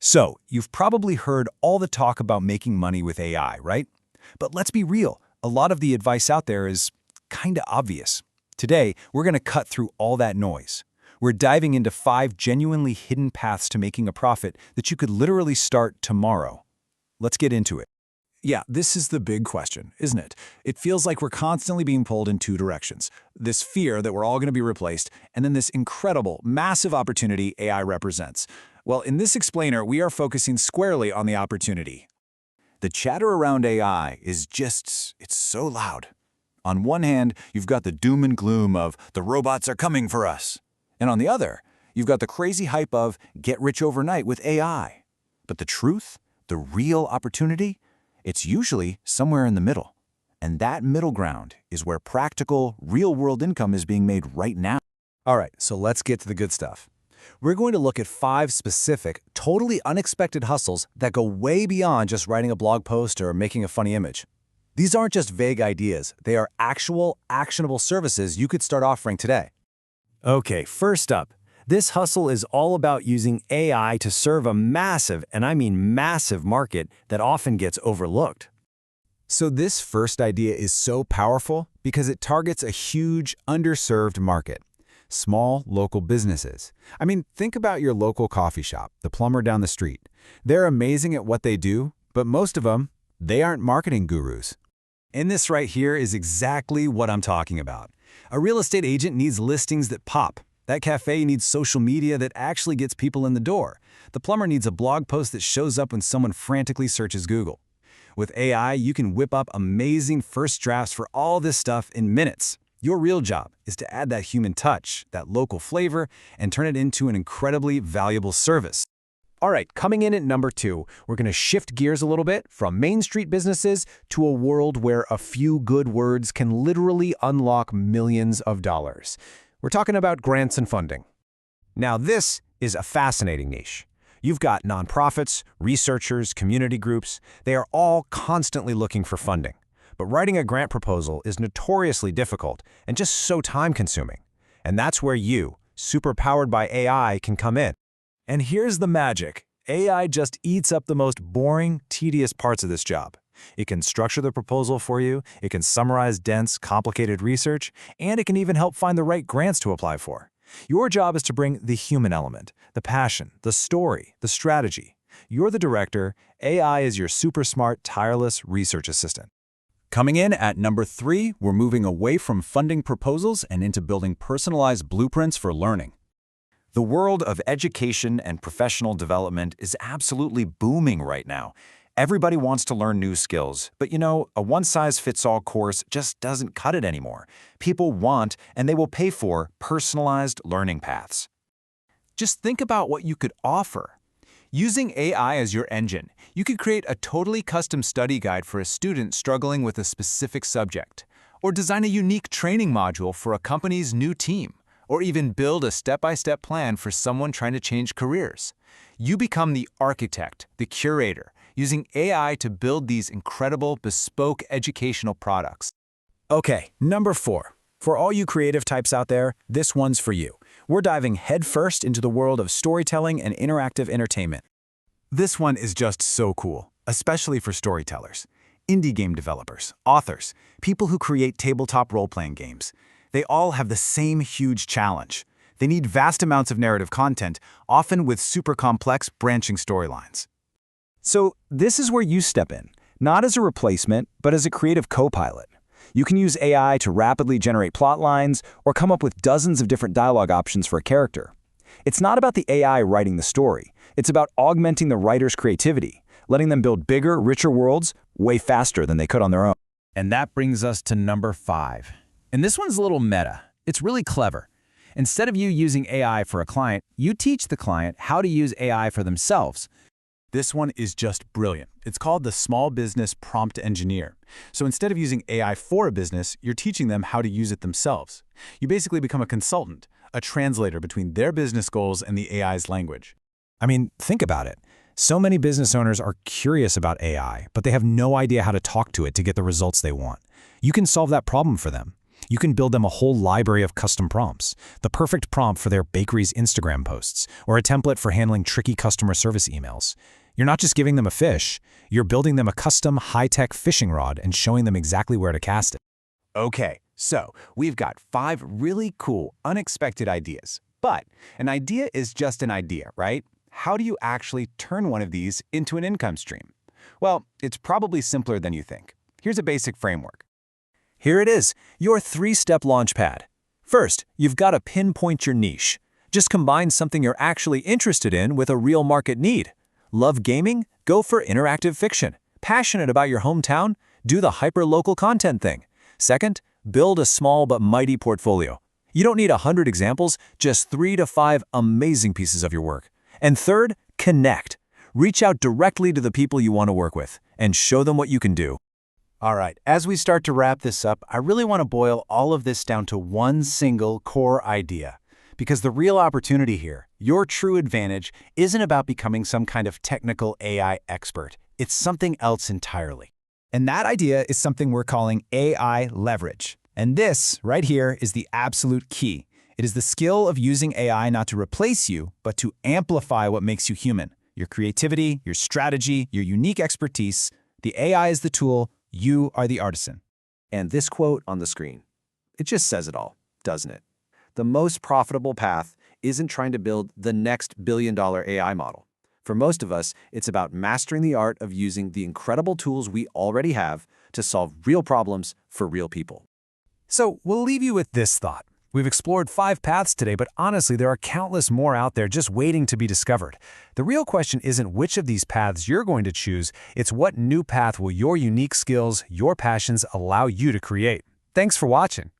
So, you've probably heard all the talk about making money with AI, right? But let's be real, a lot of the advice out there is kinda obvious. Today, we're gonna cut through all that noise. We're diving into 5 genuinely hidden paths to making a profit that you could literally start tomorrow. Let's get into it. Yeah, this is the big question, isn't it? It feels like we're constantly being pulled in two directions. This fear that we're all going to be replaced, and then this incredible, massive opportunity AI represents. Well, in this explainer, we are focusing squarely on the opportunity. The chatter around AI is it's so loud. On one hand, you've got the doom and gloom of the robots are coming for us. And on the other, you've got the crazy hype of get rich overnight with AI. But the truth, the real opportunity, it's usually somewhere in the middle. And that middle ground is where practical, real-world income is being made right now. All right, so let's get to the good stuff. We're going to look at 5 specific, totally unexpected hustles that go way beyond just writing a blog post or making a funny image. These aren't just vague ideas, they are actual, actionable services you could start offering today. Okay, first up, this hustle is all about using AI to serve a massive, and I mean massive market that often gets overlooked. So this first idea is so powerful because it targets a huge, underserved market. Small, local businesses. I mean, think about your local coffee shop, the plumber down the street. They're amazing at what they do, but most of them, they aren't marketing gurus. And this right here is exactly what I'm talking about. A real estate agent needs listings that pop. That cafe needs social media that actually gets people in the door. The plumber needs a blog post that shows up when someone frantically searches Google. With AI, you can whip up amazing first drafts for all this stuff in minutes. Your real job is to add that human touch, that local flavor, and turn it into an incredibly valuable service. All right, coming in at number 2, we're going to shift gears a little bit from Main Street businesses to a world where a few good words can literally unlock millions of dollars. We're talking about grants and funding. Now, this is a fascinating niche. You've got nonprofits, researchers, community groups. They are all constantly looking for funding. But writing a grant proposal is notoriously difficult and just so time-consuming. And that's where you, super-powered by AI, can come in. And here's the magic. AI just eats up the most boring, tedious parts of this job. It can structure the proposal for you, it can summarize dense, complicated research, and it can even help find the right grants to apply for. Your job is to bring the human element, the passion, the story, the strategy. You're the director, AI is your super smart, tireless research assistant. Coming in at number 3, we're moving away from funding proposals and into building personalized blueprints for learning. The world of education and professional development is absolutely booming right now. Everybody wants to learn new skills, but a one-size-fits-all course just doesn't cut it anymore. People want, and they will pay for, personalized learning paths. Just think about what you could offer. Using AI as your engine, you could create a totally custom study guide for a student struggling with a specific subject, or design a unique training module for a company's new team, or even build a step-by-step plan for someone trying to change careers. You become the architect, the curator, using AI to build these incredible, bespoke educational products. Okay, number 4. For all you creative types out there, this one's for you. We're diving headfirst into the world of storytelling and interactive entertainment. This one is just so cool, especially for storytellers, indie game developers, authors, people who create tabletop role-playing games. They all have the same huge challenge. They need vast amounts of narrative content, often with super complex, branching storylines. So this is where you step in, not as a replacement, but as a creative co-pilot. You can use AI to rapidly generate plot lines or come up with dozens of different dialogue options for a character. It's not about the AI writing the story. It's about augmenting the writer's creativity, letting them build bigger, richer worlds way faster than they could on their own. And that brings us to number 5. And this one's a little meta. It's really clever. Instead of you using AI for a client, you teach the client how to use AI for themselves. This one is just brilliant. It's called the Small Business Prompt Engineer. So instead of using AI for a business, you're teaching them how to use it themselves. You basically become a consultant, a translator between their business goals and the AI's language. I mean, think about it. So many business owners are curious about AI, but they have no idea how to talk to it to get the results they want. You can solve that problem for them. You can build them a whole library of custom prompts, the perfect prompt for their bakery's Instagram posts, or a template for handling tricky customer service emails. You're not just giving them a fish, you're building them a custom high-tech fishing rod and showing them exactly where to cast it. Okay, so we've got 5 really cool, unexpected ideas. But an idea is just an idea, right? How do you actually turn one of these into an income stream? Well, it's probably simpler than you think. Here's a basic framework. Here it is, your 3-step launchpad. First, you've got to pinpoint your niche. Just combine something you're actually interested in with a real market need. Love gaming? Go for interactive fiction. Passionate about your hometown? Do the hyper-local content thing. Second, build a small but mighty portfolio. You don't need 100 examples, just 3 to 5 amazing pieces of your work. And third, connect. Reach out directly to the people you want to work with and show them what you can do. All right, as we start to wrap this up, I really want to boil all of this down to one single core idea. Because the real opportunity here, your true advantage, isn't about becoming some kind of technical AI expert. It's something else entirely. And that idea is something we're calling AI leverage. And this, right here, is the absolute key. It is the skill of using AI not to replace you, but to amplify what makes you human. Your creativity, your strategy, your unique expertise. The AI is the tool, you are the artisan. And this quote on the screen, it just says it all, doesn't it? The most profitable path isn't trying to build the next billion-dollar AI model. For most of us, it's about mastering the art of using the incredible tools we already have to solve real problems for real people. So we'll leave you with this thought. We've explored 5 paths today, but honestly, there are countless more out there just waiting to be discovered. The real question isn't which of these paths you're going to choose, it's what new path will your unique skills, your passions allow you to create. Thanks for watching.